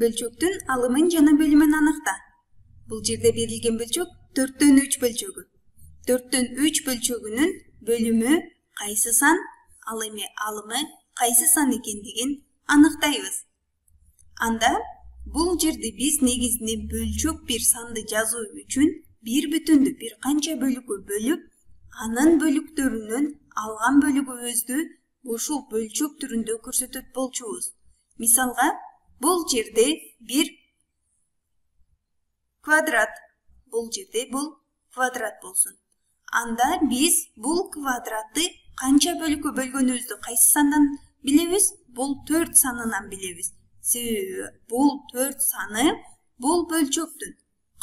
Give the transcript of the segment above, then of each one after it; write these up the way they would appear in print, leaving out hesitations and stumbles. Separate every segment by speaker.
Speaker 1: Бөлчөктүн алымын жана бөлүмүн аныкта. Бул жерде берилген бөлчөк 4төн 3 бөлчөгү. 4төн 3 бөлчөгүнүн бөлүмү кайсы сан, ал эми алымы кайсы сан экендигин аныктайбыз. Анда бул жерде биз негизинен бөлчөк бир санды жазуу үчүн бир бүтүндү бир канча бөлүккө бөлүп, анын бөлүктөрүнүн алган бөлүгүбүздү ушул бөлчөк түрүндө көрсөтөт болчубуз. Мисалга, бул жерде бир квадрат, бул жерде бул квадрат болсун. Анда биз бул квадратты канча бөлүккө бөлгөнүбүздү кайсы сандан билебиз? Бул 4 санынан билебиз. Себеби бул 4 саны бул бөлчөктүн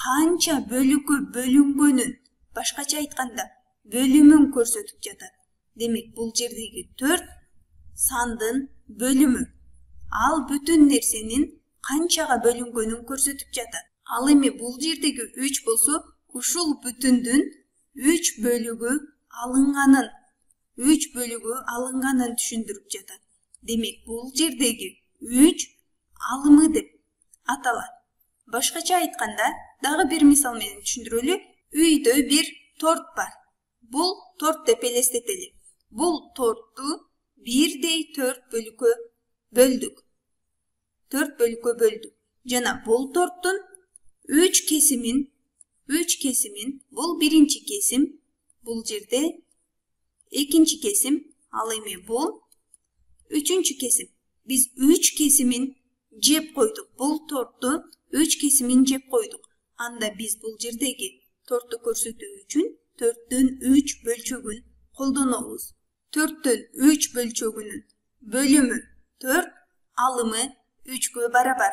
Speaker 1: канча бөлүккө бөлүнгөнүн, башкача айтканда, бөлүмүн көрсөтүп жатат. Демек, бул жердеги 4 сандын бөлүмү. Ал бүтүн нерсенин канчага бөлүнгөнүн көрсөтүп жатат. Ал эми бул жердеги 3 болсо, ушул бүтүндүн 3 бөлүгү алынганын түшүндүрүп жатат. Демек, бул жердеги 3 алымы деп аталат. Башкача айтканда, дагы бир мисал менен түшүндүрөлү. Үйдө бир торт бар. Бул торт деп элестетели. Бул тортту 1/4 бөлүккө бөлдүк. 4 бөлүккө бөлдүк. Жана бул торттун 3 кесимин, бул биринчи кесим, бул жерде экинчи кесим, ал эми бул үчүнчү кесим. Биз 3 кесимин жеп койдук. Бул тортту 3 кесимин жеп койдук. Анда биз бул жердеги тортты көрсөтүү үчүн 4төн 3 бөлчөгүн колдонобуз. 4төн 3 бөлчөгүнүн бөлүмү 4, алымы 3-кө барабар.